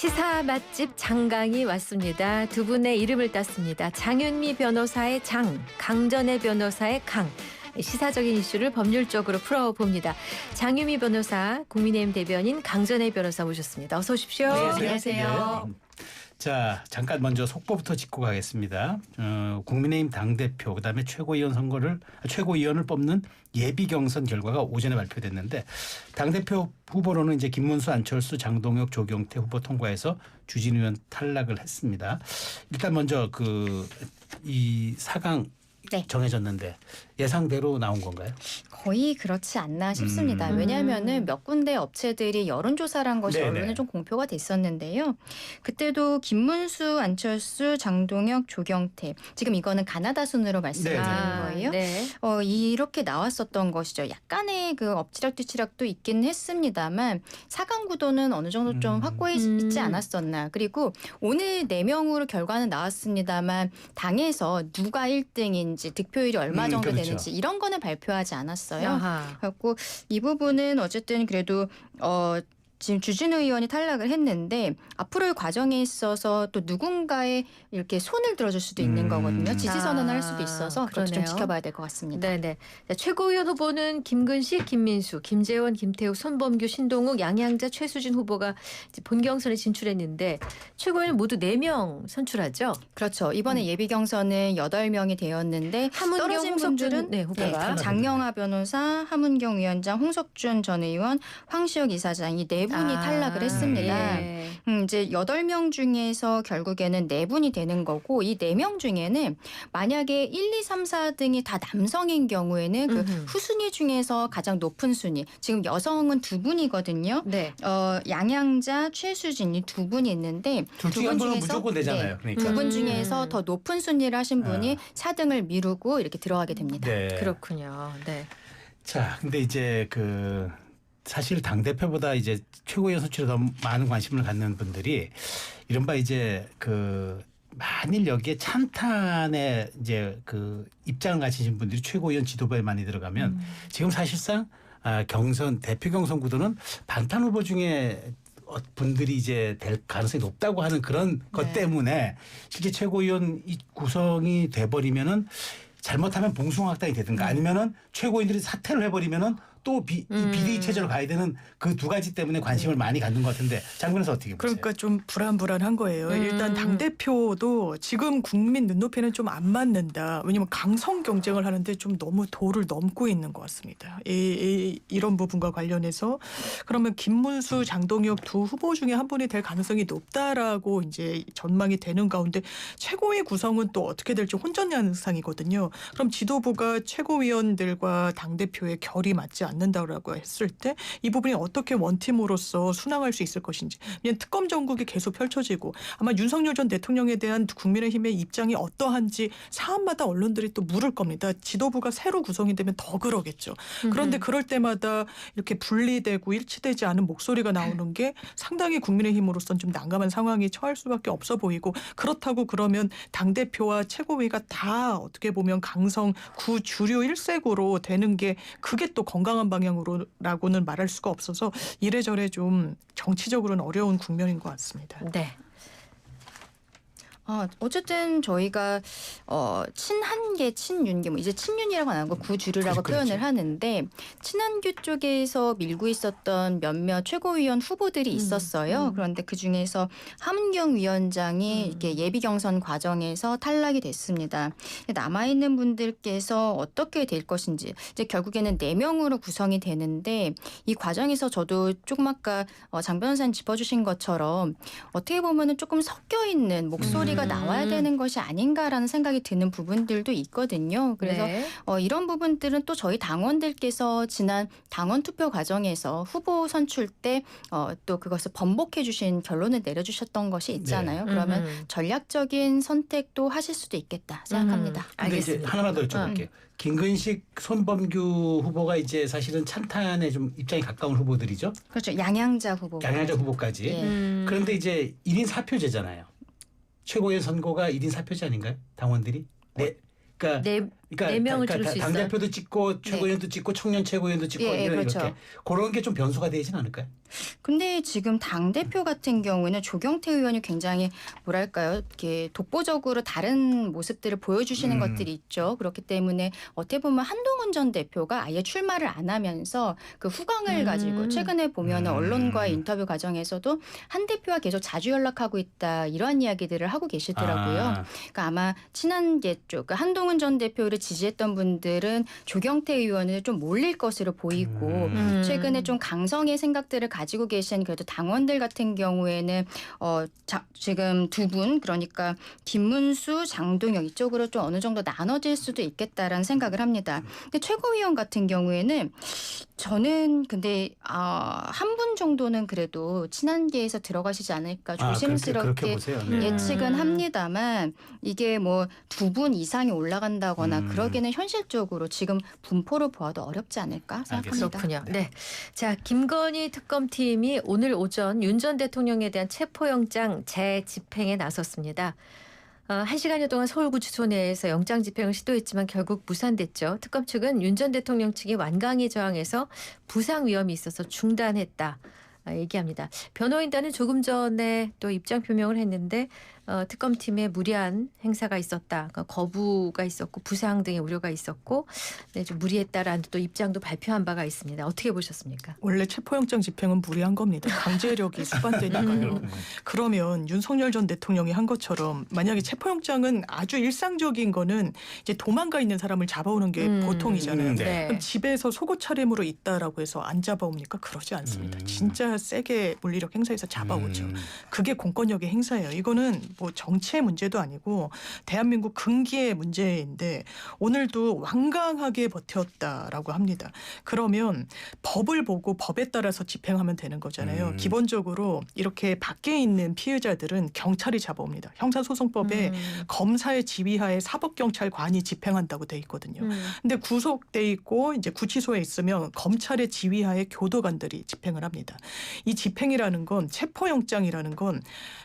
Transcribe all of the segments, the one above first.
시사 맛집 장강이 왔습니다. 두 분의 이름을 땄습니다. 장윤미 변호사의 장, 강전의 변호사의 강. 시사적인 이슈를 법률적으로 풀어봅니다. 장윤미 변호사, 국민의힘 대변인 강전의 변호사 모셨습니다. 어서 오십시오. 네, 안녕하세요. 자, 잠깐 먼저 속보부터 짚고 가겠습니다. 국민의힘 당대표 그다음에 최고위원을 뽑는 예비 경선 결과가 오전에 발표됐는데 당대표 후보로는 이제 김문수, 안철수, 장동혁, 조경태 후보 통과해서 주진우 의원 탈락을 했습니다. 일단 먼저 이 4강 네. 정해졌는데 예상대로 나온 건가요? 거의 그렇지 않나 싶습니다. 왜냐하면은 몇 군데 업체들이 여론조사를 한 것이 네네. 언론에 좀 공표가 됐었는데요. 그때도 김문수, 안철수, 장동혁, 조경태. 지금 이거는 가나다 순으로 말씀드리는 거예요. 네. 이렇게 나왔었던 것이죠. 약간의 그 엎치락뒤치락도 있긴 했습니다만 4강 구도는 어느 정도 좀 확고해 있지 않았었나. 그리고 오늘 4명으로 결과는 나왔습니다만 당에서 누가 1등인지 득표율이 얼마 정도 그렇죠. 되는지 이런 거는 발표하지 않았어요. 아하. 그래갖고 이 부분은 어쨌든 그래도 지금 주진우 의원이 탈락을 했는데 앞으로의 과정에 있어서 또 누군가의 이렇게 손을 들어줄 수도 있는 거거든요. 지지 선언을 할 수도 있어서 그것도 좀 그러네요. 지켜봐야 될 것 같습니다. 네네. 자, 최고위원 후보는 김근식, 김민수, 김재원, 김태욱, 손범규, 신동욱, 양양자, 최수진 후보가 이제 본경선에 진출했는데 최고위원 모두 4명 선출하죠. 그렇죠. 이번에 예비 경선은 8명이 되었는데 함은경, 떨어진 홍석준 분들은 네, 후보가. 장영하 변호사, 함은경 위원장, 홍석준 전 의원, 황시혁 이사장 이 4분이 탈락을 했습니다. 예. 이제 8명 중에서 결국에는 4분이 되는 거고 이 4명 중에는 만약에 1, 2, 3, 4 등이 다 남성인 경우에는 그 후순위 중에서 가장 높은 순위. 지금 여성은 2분이거든요. 네. 양양자, 최수진 이 2분이 있는데 둘 중에 한 분은 무조건 되잖아요. 그러니까. 2분 중에서 더 높은 순위를 하신 분이 4등을 미루고 이렇게 들어가게 됩니다. 네. 그렇군요. 네. 자, 근데 이제 사실 당 대표보다 이제 최고위원 선출에 더 많은 관심을 갖는 분들이 이른바 이제 만일 여기에 찬탄의 이제 입장을 가지신 분들이 최고위원 지도부에 많이 들어가면 지금 사실상 대표 경선 구도는 반탄 후보 중에 분들이 이제 될 가능성이 높다고 하는 그런 것 때문에 실제 최고위원 구성이 돼버리면은 잘못하면 봉숭아학당이 되든가 아니면은 최고위원들이 사퇴를 해버리면은 또 비대위 체제로 가야 되는 그 두 가지 때문에 관심을 많이 갖는 것 같은데 장 변호사 어떻게 보세요? 그러니까 좀 불안한 거예요. 일단 당대표도 지금 국민 눈높이는 좀 안 맞는다. 왜냐하면 강성 경쟁을 하는데 좀 너무 도를 넘고 있는 것 같습니다. 이런 부분과 관련해서 그러면 김문수, 장동혁 두 후보 중에 한 분이 될 가능성이 높다라고 이제 전망이 되는 가운데 최고위 구성은 또 어떻게 될지 혼전양상이거든요. 그럼 지도부가 최고위원들과 당대표의 결이 맞지 않는다라고 했을 때 이 부분이 어떻게 원팀으로서 순항할 수 있을 것인지. 그냥 특검 정국이 계속 펼쳐지고 아마 윤석열 전 대통령에 대한 국민의힘의 입장이 어떠한지 사안마다 언론들이 또 물을 겁니다. 지도부가 새로 구성이 되면 더 그러겠죠. 그런데 그럴 때마다 이렇게 분리되고 일치되지 않은 목소리가 나오는 게 상당히 국민의힘으로서는 좀 난감한 상황이 처할 수밖에 없어 보이고 그렇다고 그러면 당대표와 최고위가 다 어떻게 보면 강성 구주류 1색으로 되는 게 그게 또 건강한 방향으로라고는 말할 수가 없어서 이래저래 좀 정치적으로는 어려운 국면인 것 같습니다. 네. 어쨌든 저희가 친한계, 친윤계 이제 친윤이라고 안 하고 구주류라고 그렇죠. 표현을 하는데 친한교 쪽에서 밀고 있었던 몇몇 최고위원 후보들이 있었어요. 그런데 그 중에서 함은경 위원장이 이렇게 예비 경선 과정에서 탈락이 됐습니다. 남아 있는 분들께서 어떻게 될 것인지 이제 결국에는 4명으로 구성이 되는데 이 과정에서 저도 조금 아까 장 변호사님 짚어주신 것처럼 어떻게 보면은 조금 섞여 있는 목소리가 나와야 되는 것이 아닌가라는 생각이 드는 부분들도 있거든요. 그래서 네. 이런 부분들은 또 저희 당원들께서 지난 당원 투표 과정에서 후보 선출 때 또 그것을 번복해 주신 결론을 내려주셨던 것이 있잖아요. 그러면 전략적인 선택도 하실 수도 있겠다 생각합니다. 근데 이제 알겠습니다. 하나만 더 여쭤볼게요. 김근식, 손범규 후보가 이제 사실은 찬탄에 좀 입장이 가까운 후보들이죠. 그렇죠. 양양자 후보. 양양자 후보까지. 예. 그런데 이제 1인 4표제잖아요. 최고위원 선거가 1인 4표제 아닌가요? 당원들이? 네. 그러니까 네. 네 명을 줄 수 있어요. 당대표도 찍고 최고위원도 찍고 청년 최고위원도 찍고 예, 그렇죠. 이렇게 그런 게 좀 변수가 되진 않을까요? 근데 지금 당대표 같은 경우에는 조경태 의원이 굉장히 뭐랄까요? 이렇게 독보적으로 다른 모습들을 보여주시는 것들이 있죠. 그렇기 때문에 어떻게 보면 한동훈 전 대표가 아예 출마를 안 하면서 그 후광을 가지고 최근에 보면 언론과의 인터뷰 과정에서도 한 대표와 계속 자주 연락하고 있다 이러한 이야기들을 하고 계시더라고요. 그러니까 아마 친한계 쪽 그러니까 한동훈 전 대표를 지지했던 분들은 조경태 의원을 좀 몰릴 것으로 보이고 최근에 좀 강성의 생각들을 가지고 계신 그래도 당원들 같은 경우에는 지금 두 분 그러니까 김문수, 장동혁 이쪽으로 좀 어느 정도 나눠질 수도 있겠다라는 생각을 합니다. 근데 최고위원 같은 경우에는 저는 근데 한 분 정도는 그래도 친한계에서 들어가시지 않을까 조심스럽게 그렇게 보세요. 네. 예측은 합니다만 이게 뭐 두 분 이상이 올라간다거나 그러기는 현실적으로 지금 분포를 보아도 어렵지 않을까 생각합니다. 그렇군요. 네. 자, 김건희 특검팀이 오늘 오전 윤 전 대통령에 대한 체포영장 재집행에 나섰습니다. 1시간여 동안 서울구치소 내에서 영장 집행을 시도했지만 결국 무산됐죠. 특검 측은 윤 전 대통령 측이 완강히 저항해서 부상 위험이 있어서 중단했다. 얘기합니다. 변호인단은 조금 전에 또 입장 표명을 했는데 특검팀에 무리한 행사가 있었다. 그러니까 거부가 있었고 부상 등의 우려가 있었고 좀 무리했다라는 또 입장도 발표한 바가 있습니다. 어떻게 보셨습니까? 원래 체포영장 집행은 무리한 겁니다. 강제력이 수반되니까요. 그러면 윤석열 전 대통령이 한 것처럼 만약에 체포영장은 아주 일상적인 거는 이제 도망가 있는 사람을 잡아오는 게 보통이잖아요. 네. 그럼 집에서 속옷 차림으로 있다라고 해서 안 잡아옵니까? 그러지 않습니다. 진짜 세게 물리력 행사해서 잡아오죠. 그게 공권력의 행사예요. 이거는 뭐 정치의 문제도 아니고 대한민국 근기의 문제인데 오늘도 완강하게 버텼다라고 합니다. 그러면 법을 보고 법에 따라서 집행하면 되는 거잖아요. 기본적으로 이렇게 밖에 있는 피해자들은 경찰이 잡아옵니다. 형사소송법에 검사의 지휘하에 사법경찰관이 집행한다고 돼 있거든요. 근데 구속돼 있고 이제 구치소에 있으면 검찰의 지휘하에 교도관들이 집행을 합니다. 이 집행이라는 건 체포영장이라는 건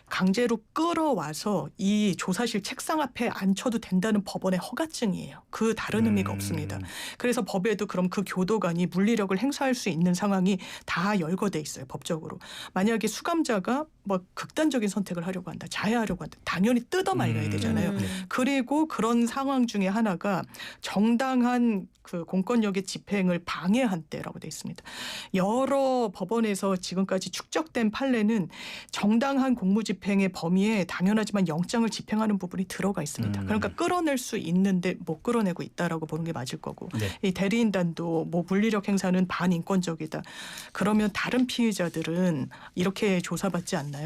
강제로 끌어와서 이 조사실 책상 앞에 앉혀도 된다는 법원의 허가증이에요. 그 다른 의미가 없습니다. 그래서 법에도 그럼 그 교도관이 물리력을 행사할 수 있는 상황이 다 열거돼 있어요. 법적으로. 만약에 수감자가 뭐 극단적인 선택을 하려고 한다. 자해하려고 한다. 당연히 뜯어 말려야 되잖아요. 그리고 그런 상황 중에 하나가 정당한 그 공권력의 집행을 방해한 때라고 돼 있습니다. 여러 법원에서 지금까지 축적된 판례는 정당한 공무집행의 범위에 당연하지만 영장을 집행하는 부분이 들어가 있습니다. 그러니까 끌어낼 수 있는데 못 끌어내고 있다라고 보는 게 맞을 거고 네. 이 대리인단도 뭐 물리력 행사는 반인권적이다. 그러면 다른 피해자들은 이렇게 조사받지 않나요?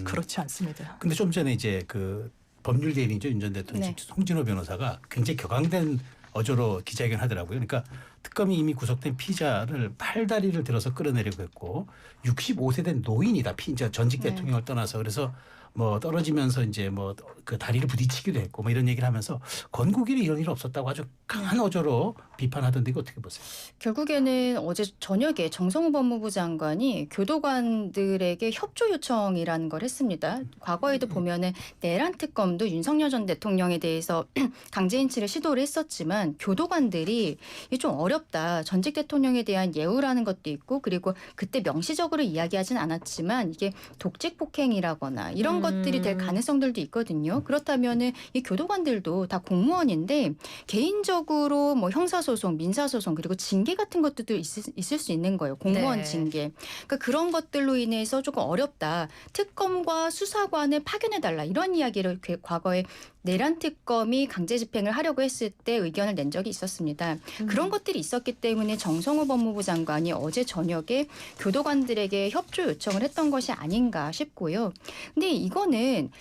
그렇지 않습니다. 근데 좀 전에 이제 그 법률 대리인이죠. 윤 전 대통령 네. 송진호 변호사가 굉장히 격앙된 어조로 기자회견 하더라고요. 그러니까 특검이 이미 구속된 피의자를 팔다리를 들어서 끌어내려고 했고 65세 된 노인이다. 피의자 전직 대통령을 떠나서 그래서 뭐 떨어지면서 이제 뭐 그 다리를 부딪히기도 했고 뭐 이런 얘기를 하면서 건국일이 이런 일 없었다고 아주 강한 어조로 비판하던데 이거 어떻게 보세요? 결국에는 어제 저녁에 정성호 법무부 장관이 교도관들에게 협조 요청이라는 걸 했습니다. 과거에도 보면은 내란 특검도 윤석열 전 대통령에 대해서 강제인치를 시도를 했었지만 교도관들이 이게 좀 어렵다. 전직 대통령에 대한 예우라는 것도 있고 그리고 그때 명시적으로 이야기하진 않았지만 이게 독직 폭행이라거나 이런 것들이 될 가능성들도 있거든요. 그렇다면은 이 교도관들도 다 공무원인데 개인적으로 뭐 형사소송, 민사소송 그리고 징계 같은 것들도 있을 수 있는 거예요. 공무원 네. 징계. 그러니까 그런 것들로 인해서 조금 어렵다. 특검과 수사관을 파견해달라. 이런 이야기를 과거에 내란 특검이 강제 집행을 하려고 했을 때 의견을 낸 적이 있었습니다. 그런 것들이 있었기 때문에 정성호 법무부 장관이 어제 저녁에 교도관들에게 협조 요청을 했던 것이 아닌가 싶고요. 근데 이거는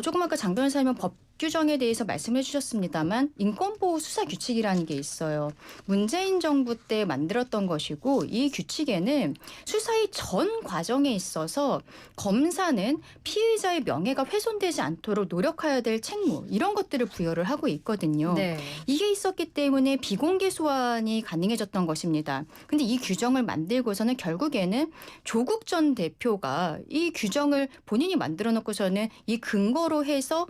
조금 아까 장 변호사님 법 규정에 대해서 말씀해 주셨습니다만 인권보호 수사 규칙이라는 게 있어요. 문재인 정부 때 만들었던 것이고 이 규칙에는 수사의 전 과정에 있어서 검사는 피의자의 명예가 훼손되지 않도록 노력해야 될 책무 이런 것들을 부여를 하고 있거든요. 네. 이게 있었기 때문에 비공개 소환이 가능해졌던 것입니다. 근데 이 규정을 만들고서는 결국에는 조국 전 대표가 이 규정을 본인이 만들어 놓고서는 이 근거로 해서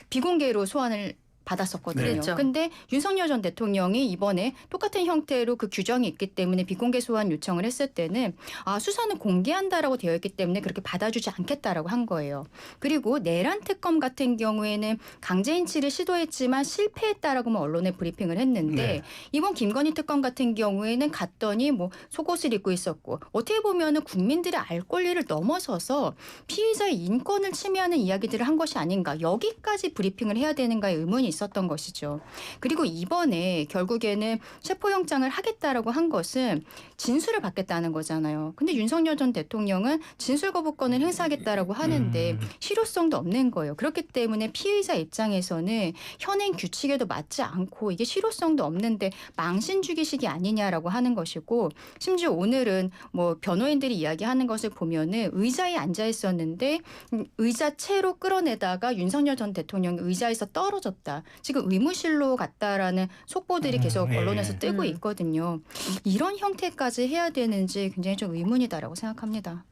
비공개로 소환을 받았었거든요. 그랬죠. 근데 윤석열 전 대통령이 이번에 똑같은 형태로 그 규정이 있기 때문에 비공개 소환 요청을 했을 때는 수사는 공개한다라고 되어 있기 때문에 그렇게 받아주지 않겠다라고 한 거예요. 그리고 내란 특검 같은 경우에는 강제인치를 시도했지만 실패했다라고만 언론에 브리핑을 했는데 네. 이번 김건희 특검 같은 경우에는 갔더니 뭐 속옷을 입고 있었고 어떻게 보면은 국민들의 알 권리를 넘어서서 피의자의 인권을 침해하는 이야기들을 한 것이 아닌가 여기까지 브리핑을 해야 되는가의 의문이 있었던 것이죠. 그리고 이번에 결국에는 체포영장을 하겠다라고 한 것은 진술을 받겠다는 거잖아요. 근데 윤석열 전 대통령은 진술 거부권을 행사하겠다라고 하는데 실효성도 없는 거예요. 그렇기 때문에 피의자 입장에서는 현행 규칙에도 맞지 않고 이게 실효성도 없는데 망신 주기식이 아니냐라고 하는 것이고 심지어 오늘은 뭐 변호인들이 이야기하는 것을 보면은 의자에 앉아 있었는데 의자 채로 끌어내다가 윤석열 전 대통령이 의자에서 떨어졌다. 지금 의무실로 갔다라는 속보들이 계속 예. 언론에서 뜨고 있거든요. 이런 형태까지 해야 되는지 굉장히 좀 의문이다라고 생각합니다.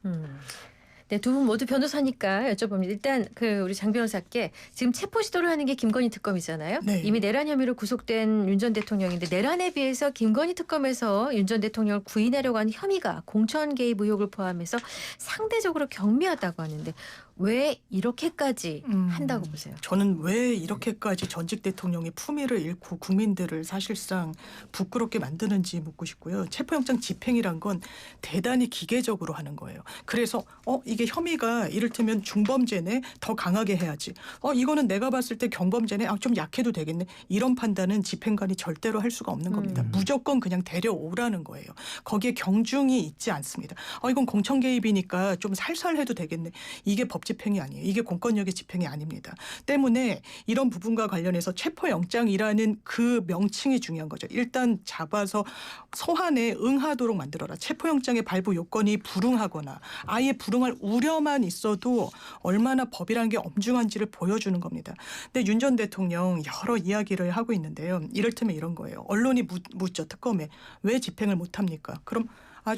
네, 두 분 모두 변호사니까 여쭤봅니다. 일단 우리 장 변호사께 지금 체포 시도를 하는 게 김건희 특검이잖아요. 네. 이미 내란 혐의로 구속된 윤 전 대통령인데 내란에 비해서 김건희 특검에서 윤 전 대통령을 구인하려고 하는 혐의가 공천 개입 의혹을 포함해서 상대적으로 경미하다고 하는데 왜 이렇게까지 한다고 보세요? 저는 왜 이렇게까지 전직 대통령이 품위를 잃고 국민들을 사실상 부끄럽게 만드는지 묻고 싶고요. 체포영장 집행이란 건 대단히 기계적으로 하는 거예요. 그래서 이게 혐의가 이를테면 중범죄네 더 강하게 해야지. 이거는 내가 봤을 때 경범죄네 좀 약해도 되겠네. 이런 판단은 집행관이 절대로 할 수가 없는 겁니다. 무조건 그냥 데려오라는 거예요. 거기에 경중이 있지 않습니다. 이건 공천 개입이니까 좀 살살 해도 되겠네. 이게 법 집행이 아니에요. 이게 공권력의 집행이 아닙니다. 때문에 이런 부분과 관련해서 체포영장이라는 그 명칭이 중요한 거죠. 일단 잡아서 소환에 응하도록 만들어라. 체포영장의 발부 요건이 불응하거나 아예 불응할 우려만 있어도 얼마나 법이라는 게 엄중한지를 보여주는 겁니다. 근데 윤 전 대통령 여러 이야기를 하고 있는데요. 이를테면 이런 거예요. 언론이 묻죠. 특검에. 왜 집행을 못합니까? 그럼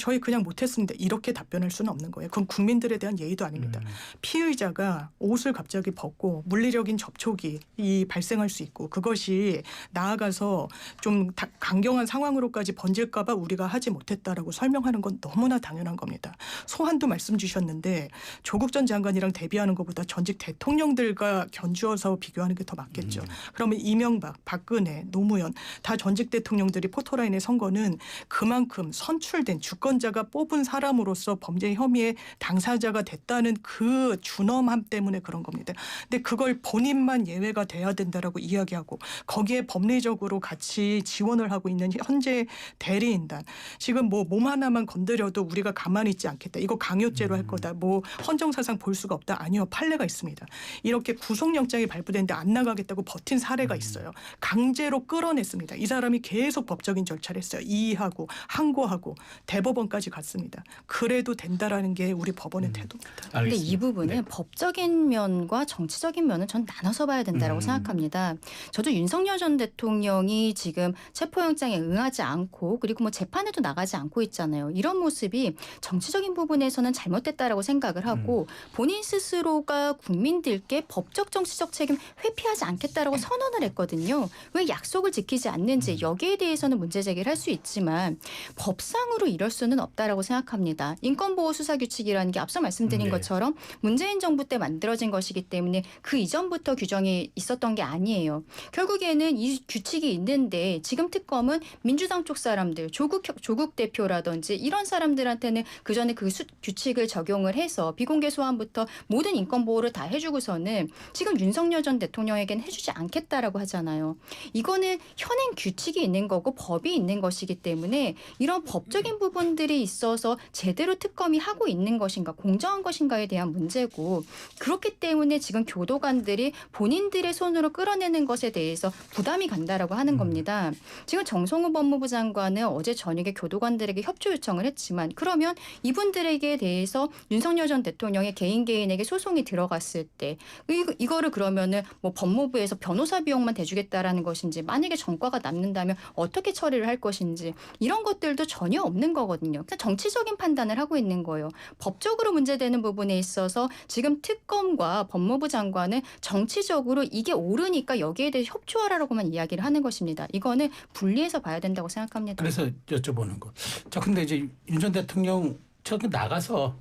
저희 그냥 못했습니다. 이렇게 답변할 수는 없는 거예요. 그건 국민들에 대한 예의도 아닙니다. 피의자가 옷을 갑자기 벗고 물리적인 접촉이 발생할 수 있고 그것이 나아가서 좀 강경한 상황으로까지 번질까 봐 우리가 하지 못했다라고 설명하는 건 너무나 당연한 겁니다. 소환도 말씀 주셨는데 조국 전 장관이랑 대비하는 것보다 전직 대통령들과 견주어서 비교하는 게 더 맞겠죠. 그러면 이명박, 박근혜, 노무현 다 전직 대통령들이 포토라인에 선 거는 그만큼 선출된 주권자가 뽑은 사람으로서 범죄 혐의의 당사자가 됐다는 그 준엄함 때문에 그런 겁니다. 근데 그걸 본인만 예외가 돼야 된다라고 이야기하고 거기에 법리적으로 같이 지원을 하고 있는 현재 대리인단 지금 뭐 몸 하나만 건드려도 우리가 가만히 있지 않겠다. 이거 강요죄로 할 거다. 뭐 헌정사상 볼 수가 없다. 아니요. 판례가 있습니다. 이렇게 구속영장이 발부됐는데 안 나가겠다고 버틴 사례가 있어요. 강제로 끌어냈습니다. 이 사람이 계속 법적인 절차를 했어요. 이의하고 항고하고 대법원까지 갔습니다. 그래도 된다라는 게 우리 법원의 태도입니다. 근데 이 부분은 법적인 면과 정치적인 면은 전 나눠서 봐야 된다고 생각합니다. 저도 윤석열 전 대통령이 지금 체포영장에 응하지 않고 그리고 뭐 재판에도 나가지 않고 있잖아요. 이런 모습이 정치적인 부분에서는 잘못됐다라고 생각을 하고 본인 스스로가 국민들께 법적 정치적 책임 회피하지 않겠다라고 선언을 했거든요. 왜 약속을 지키지 않는지 여기에 대해서는 문제 제기를 할 수 있지만 법상으로 이럴 수는 없다라고 생각합니다. 인권보호수사규칙이라는 게 앞서 말씀드린 것처럼 문재인 정부 때 만들어진 것이기 때문에 그 이전부터 규정이 있었던 게 아니에요. 결국에는 이 규칙이 있는데 지금 특검은 민주당 쪽 사람들, 조국 대표라든지 이런 사람들한테는 그전에 그 규칙을 적용을 해서 비공개 소환부터 모든 인권보호를 다 해주고서는 지금 윤석열 전 대통령에게는 해주지 않겠다라고 하잖아요. 이거는 현행 규칙이 있는 거고 법이 있는 것이기 때문에 이런 법적인 부분들이 있어서 제대로 특검이 하고 있는 것인가 공정한 것인가에 대한 문제고 그렇기 때문에 지금 교도관들이 본인들의 손으로 끌어내는 것에 대해서 부담이 간다라고 하는 겁니다. 지금 정성호 법무부 장관은 어제 저녁에 교도관들에게 협조 요청을 했지만 그러면 이분들에게 대해서 윤석열 전 대통령의 개인에게 소송이 들어갔을 때 이거를 그러면은 뭐 법무부에서 변호사 비용만 대주겠다라는 것인지 만약에 전과가 남는다면 어떻게 처리를 할 것인지 이런 것들도 전혀 없는 거거든요. 거거든요. 그래서 정치적인 판단을 하고 있는 거예요. 법적으로 문제되는 부분에 있어서 지금 특검과 법무부 장관은 정치적으로 이게 옳으니까 여기에 대해 협조하라고만 이야기를 하는 것입니다. 이거는 분리해서 봐야 된다고 생각합니다. 그래서 여쭤보는 거. 자, 근데 이제 윤 전 대통령 저기 나가서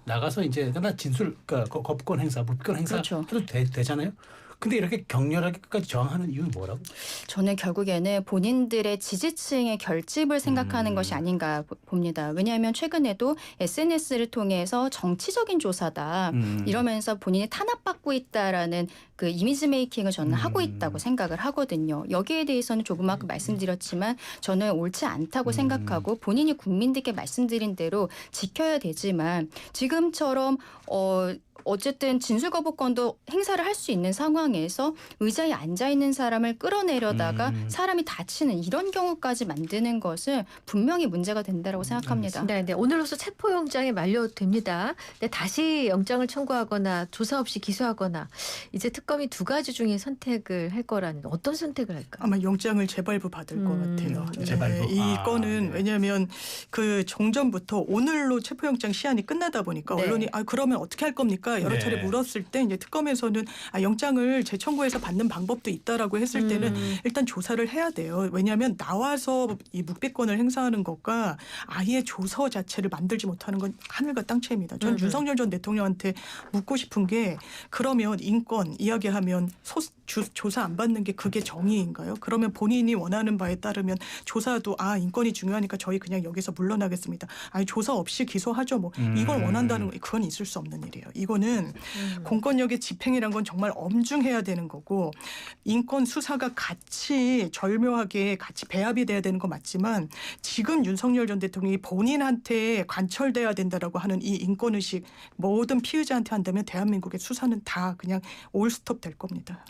이제 그나 진술, 그러니까 거부권 행사, 무비권 행사 그렇죠. 해도 되잖아요. 근데 이렇게 격렬하게 끝까지 저항하는 이유는 뭐라고? 저는 결국에는 본인들의 지지층의 결집을 생각하는 것이 아닌가 봅니다. 왜냐하면 최근에도 SNS를 통해서 정치적인 조사다 이러면서 본인이 탄압받고 있다라는 그 이미지 메이킹을 저는 하고 있다고 생각을 하거든요. 여기에 대해서는 조금 아까 말씀드렸지만 저는 옳지 않다고 생각하고 본인이 국민들께 말씀드린 대로 지켜야 되지만 지금처럼 어쨌든 진술 거부권도 행사를 할 수 있는 상황에서 의자에 앉아 있는 사람을 끌어내려다가 사람이 다치는 이런 경우까지 만드는 것은 분명히 문제가 된다고 생각합니다. 네, 네. 오늘로서 체포영장이 만료됩니다. 근데 다시 영장을 청구하거나 조사 없이 기소하거나 이제 특검이 두 가지 중에 선택을 할 거라는 어떤 선택을 할까? 아마 영장을 재발부 받을 것 같아요. 재발부. 이 아, 건은 네. 왜냐하면 그 종전부터 오늘로 체포영장 시한이 끝나다 보니까 네. 언론이 그러면 어떻게 할 겁니까? 여러 네. 차례 물었을 때 이제 특검에서는 영장을 재청구해서 받는 방법도 있다라고 했을 때는 일단 조사를 해야 돼요. 왜냐하면 나와서 이 묵비권을 행사하는 것과 아예 조서 자체를 만들지 못하는 건 하늘과 땅 차이입니다. 전 윤석열 전 대통령한테 묻고 싶은 게 그러면 인권 이야기하면 조사 안 받는 게 그게 정의인가요? 그러면 본인이 원하는 바에 따르면 조사도 인권이 중요하니까 저희 그냥 여기서 물러나겠습니다. 아니 조사 없이 기소하죠. 뭐 이걸 원한다는 거 그건 있을 수 없는 일이에요. 이거는 공권력의 집행이란 건 정말 엄중해야 되는 거고 인권 수사가 같이 절묘하게 같이 배합이 돼야 되는 거 맞지만 지금 윤석열 전 대통령이 본인한테 관철돼야 된다라고 하는 이 인권의식 모든 피의자한테 한다면 대한민국의 수사는 다 그냥 올스톱 될 겁니다.